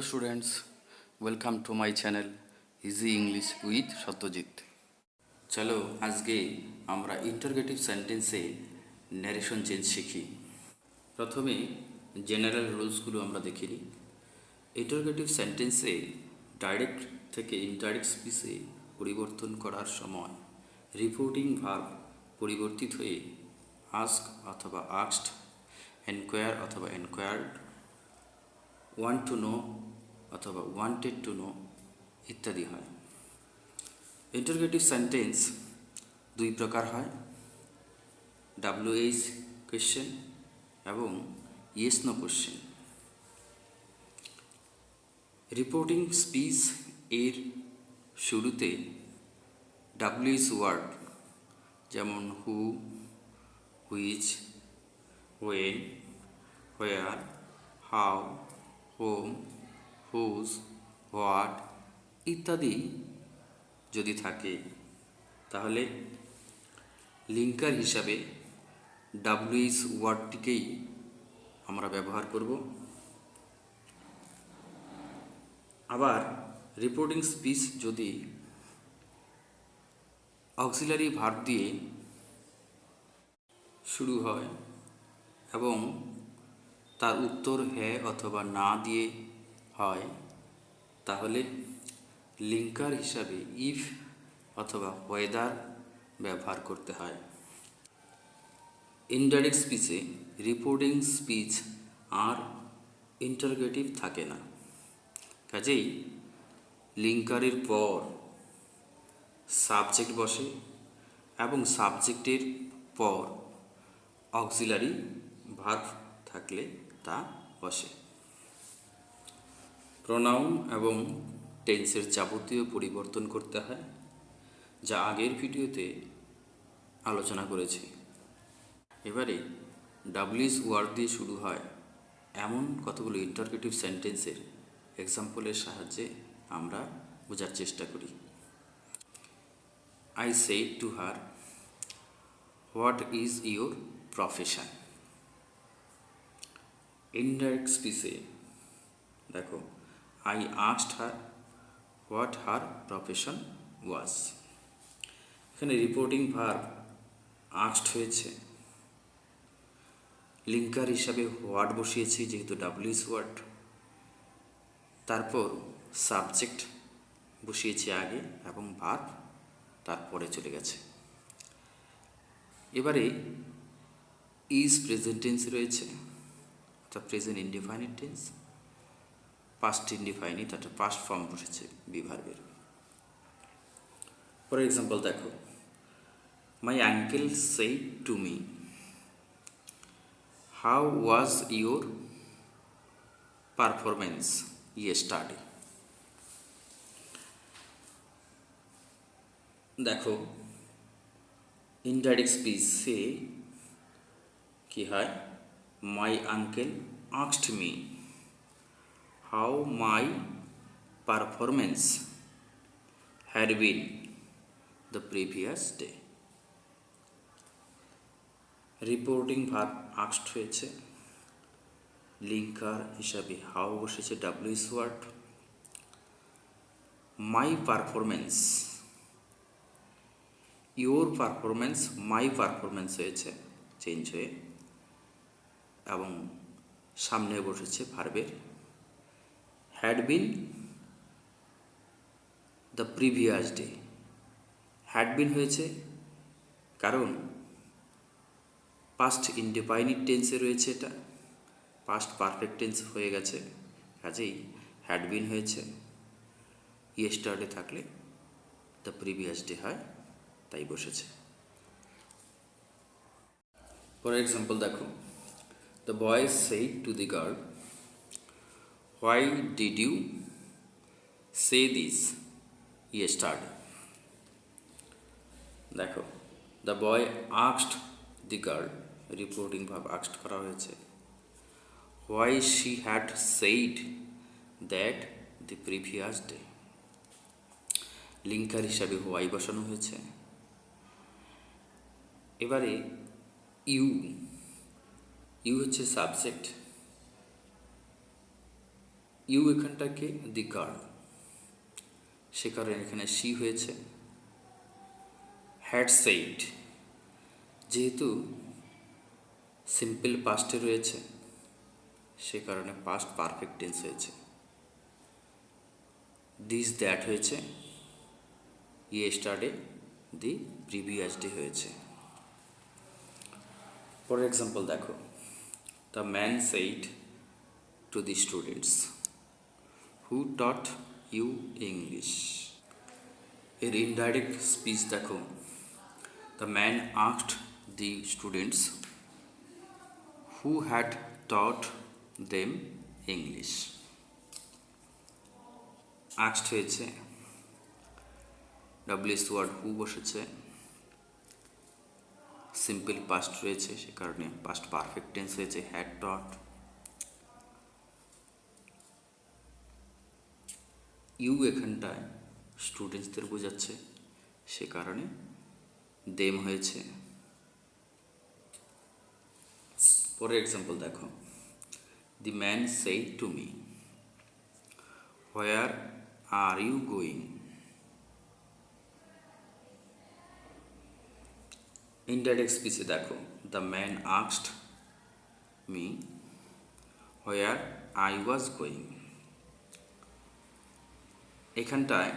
students, welcome to my channel Easy English with Satyajit. চলো আজকে আমরা ইন্টারোগেটিভ সেন্টেন্সে ন্যারেশন চেঞ্জ শিখি। প্রথমে জেনারেল রুলসগুলো আমরা দেখে নিই। ইন্টারোগেটিভ সেন্টেন্সে ডাইরেক্ট থেকে ইনডাইরেক্ট স্পিচে পরিবর্তন করার সময় রিপোর্টিং ভার্ব পরিবর্তিত হয়ে আস্ক অথবা আস্কড, এনকোয়ার অথবা এনকোয়ার্ড, ওয়ান্ট টু নো অথবা ওয়ান্টেড টু নো ইত্যাদি হয়। ইন্টারোগেটিভ সেন্টেন্স দুই প্রকার হয়, WH কোয়েশ্চেন এবং yes no question. Reporting speech এর শুরুতে WH ওয়ার্ড যেমন who, which, when, where, how, whom, whose, what ইত্যাদি যদি থাকে তাহলে লিঙ্কার হিসাবে WH ওয়ার্ডটিকেই আমরা ব্যবহার করব। আবার রিপোর্টিং স্পিচ যদি অক্সিলারি ভার্ব দিয়ে শুরু হয় এবং তার উত্তর হ্যাঁ অথবা না দিয়ে হয় তাহলে লিঙ্কার হিসাবে ইফ অথবা ওয়েদার ব্যবহার করতে হয়। ইনডাইরেক্ট স্পিচে রিপোর্টিং স্পিচ আর ইন্টারোগেটিভ থাকে না, কাজেই লিঙ্কারের পর সাবজেক্ট বসে এবং সাবজেক্টের পর অক্সিলারি ভার্ব থাকলে তা বসে। প্রোনাউন এবং টেন্সের যাবতীয় পরিবর্তন করতে হয়, যা আগের ভিডিওতে আলোচনা করেছি। এবারে WH ওয়ার্ড দিয়ে শুরু হয় এমন কতগুলো ইন্টারোগেটিভ সেন্টেন্সের এক্সাম্পলের সাহায্যে আমরা বোঝার চেষ্টা করি। I said to her, what is your profession? Indirect স্পিচে দেখো I asked her what her profession was। এখানে রিপোর্টিং ভার্ব আস্কড হয়েছে, লিঙ্কার হিসাবে হোয়াট বসিয়েছি যেহেতু WH ওয়ার্ড, তারপর সাবজেক্ট বসিয়েছি আগে এবং ভার্ব তারপরে চলে গেছে। এবারে ইজ প্রেজেন্ট টেন্স রয়েছে, অর্থাৎ present indefinite tense, past indefinite অর্থাৎ পাস্ট ফর্ম বসেছে বি ভার্বের। ফর এক্সাম্পল দেখো, my uncle said to me, how was your performance yesterday. দেখো ইনডাইরেক্ট স্পিচে কি হয়, my uncle asked me how my performance had been the previous day. Reporting verb asked হয়েছে, linker হিসাবে how বসেছে WH word, my performance, your performance my performance হয়েছে change হয়ে, এবং সামনে বসেছে ভার্বের had been the previous day. Had been হয়েছে কারণ পাস্ট ইনডিফাইনিট টেন্সে রয়েছে, এটা পাস্ট পারফেক্ট টেন্স হয়ে গেছে, কাজেই হ্যাড বিন হয়েছে। ইয়েস্টারডে থাকলে দ্য প্রিভিয়াস ডে হয়, তাই বসেছে। ফর এক্সাম্পল দেখো, the boy said to the girl, why did you say this yesterday. দেখো the boy asked the girl, reporting verb asked করা হয়েছে, why she had said that the previous day. Linker হিসাবে why বসানো হয়েছে। এবারে you, you হচ্ছে subject, you এখানটাকে the girl, সে কারণে এখানে শি হয়েছে। হ্যাড সেইড, যেহেতু সিম্পল পাস্টে রয়েছে সে কারণে পাস্ট পারফেক্ট টেন্স হয়েছে। দিস দ্যাট হয়েছে, ইয়েস্টারডে দি প্রিভিয়াস ডে হয়েছে। ফর এক্সাম্পল দেখো, the man said to the students, who taught you English. এর ইনডাইরেক্ট স্পিচ দেখো, the man asked the students who had taught them English. Asked হয়েছে, WH word who বসেছে, simple past রয়েছে সে কারণে past perfect tense হয়েছে had taught. You এখানটায় স্টুডেন্টসদের বোঝাচ্ছে সে কারণে দেম হয়েছে। পরের এক্সাম্পল দেখো, the man said to me, where are you going. Indirect স্পিচে দেখো, the man asked me where I was going. এখানটায়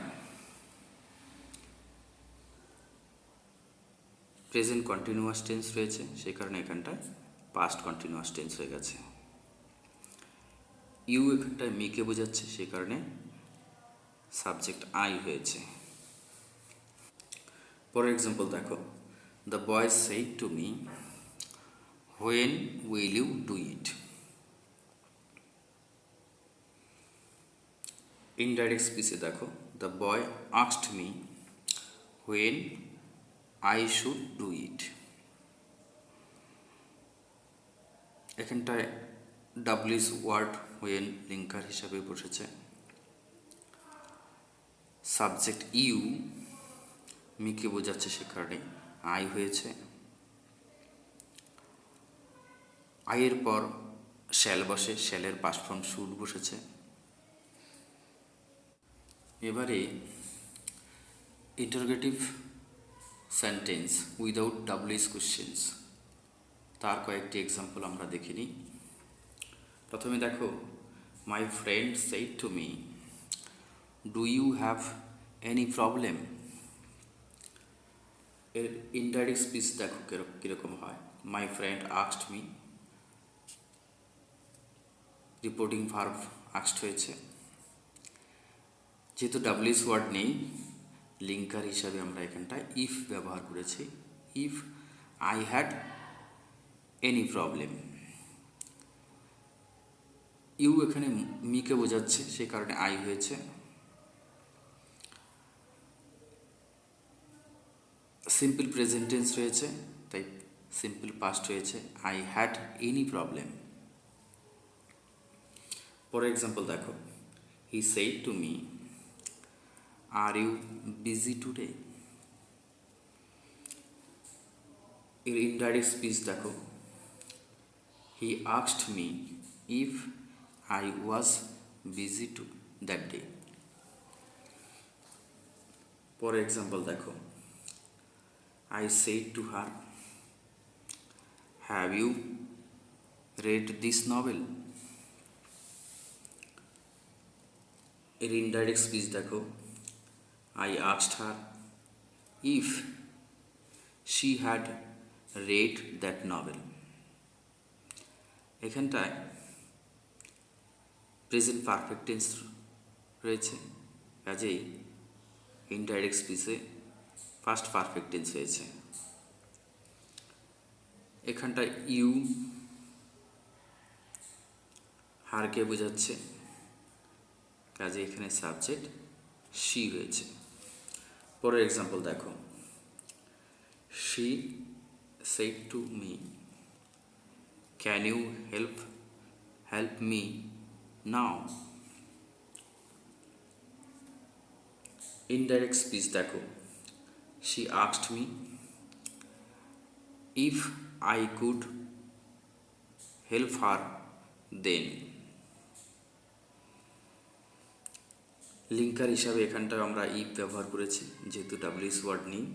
প্রেজেন্ট কন্টিনিউয়াস টেন্স রয়েছে সেই কারণে এখানটায় পাস্ট কন্টিনিউয়াস টেন্স হয়ে গেছে। ইউ এখানটায় মিকে বোঝাচ্ছে সেই কারণে সাবজেক্ট আই হয়েছে। পরের এক্সাম্পল দেখো, the boy said to me when will you do it. Indirect স্পিচে দেখো, the boy asked me when I should do it. এখানটায় ডাব্লিউএস ওয়ার্ড হোয়েন লিঙ্কার হিসাবে বসেছে। সাবজেক্ট ইউ মিকে বোঝাচ্ছে সে কারণে আই হয়েছে। আইয়ের পর শ্যাল বসে, শ্যালের পাস্ট ফর্ম শুড বসেছে। এবারে interrogative sentence without WH questions, তার কয়েকটি এক্সাম্পল আমরা দেখে নিই। প্রথমে দেখো, my friend said to me do you have any problem. এর ইনডাইরেক্ট স্পিচ দেখো কীরকম হয়, my friend asked me, reporting verb asked হয়েছে। যেহেতু ডাব্লিউএস ওয়ার্ড নেই, লিঙ্কার হিসাবে আমরা এখানটায় ইফ ব্যবহার করেছি। If I had any problem. You এখানে মিকে বোঝাচ্ছে সেই কারণে আই হয়েছে। সিম্পল প্রেজেন্ট টেন্স রয়েছে তাই সিম্পল পাস্ট হয়েছে, আই হ্যাড এনি প্রবলেম। পরের এক্সাম্পল দেখো, he said to me are you busy today. এর ইনডাইরেক্ট স্পিচ দেখো, he asked me if I was busy to that day. পরের example দেখো, I said to her have you read this novel. এর indirect speech দেখো, I asked her if she had read that novel. এখানটায় present perfect tense রয়েছে, কাজেই indirect স্পিচে first perfect tense হয়েছে। এখানটায় ইউ হারকে বোঝাচ্ছে, কাজে এখানে সাবজেক্ট শি হয়েছে। পরের এক্সাম্পল দেখো, she said to me can you help me now. Indirect speech দেখো, she asked me if I could help her then. Linker হিসাবে এখানটায় আমরা ইফ ব্যবহার করেছি, যেহেতু ডাব্লিউএস ওয়ার্ড নেই।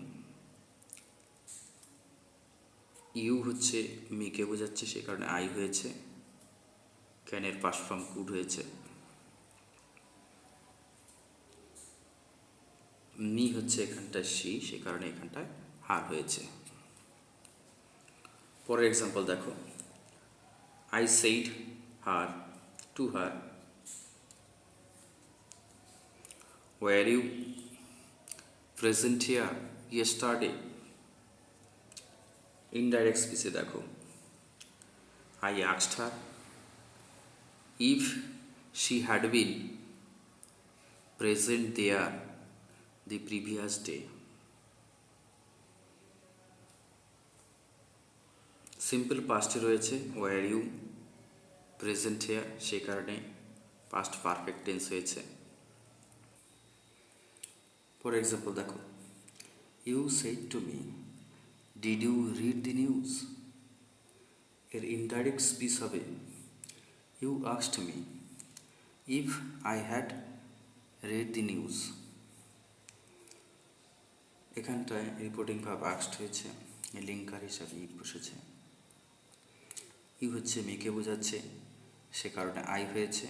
ইউ হচ্ছে মিকে বোঝাচ্ছে, সে কারণে আই হয়েছে। ক্যানের পাস্ট ফর্ম কুড হয়েছে। মি হচ্ছে এখানটায় সি, সে কারণে এখানটায় হার হয়েছে। পরের এক্সাম্পল দেখো, I said her to her, were you present here yesterday. Indirect স্পিচে দেখো, I asked her if she had been present there the previous day. Simple পাস্টে রয়েছে ওয়ার ইউ, প্রেজেন্ট হেয়ার, সে কারণে পাস্ট পারফেক্ট টেন্স হয়েছে। For example দেখো, you said to me did you read the news. এর indirect speech হবে, you asked me if I had read the news. এখানটায় reporting verb asked হয়েছে, linker হিসাবে if বসেছে। ইউ হচ্ছে মেকে বোঝাচ্ছে, সে কারণে আই হয়েছে।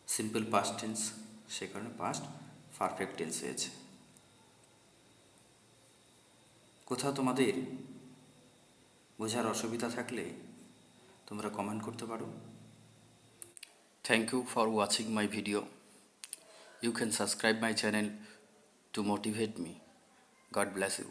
সিম্পল পাস্ট টেন্স, সে কারণে পাস্ট পারফেক্ট টেন্স হয়েছে। কোথাও তোমাদের বোঝার অসুবিধা থাকলে তোমরা কমেন্ট করতে পারো। Thank you for watching my video. You can subscribe my channel to motivate me. God bless you.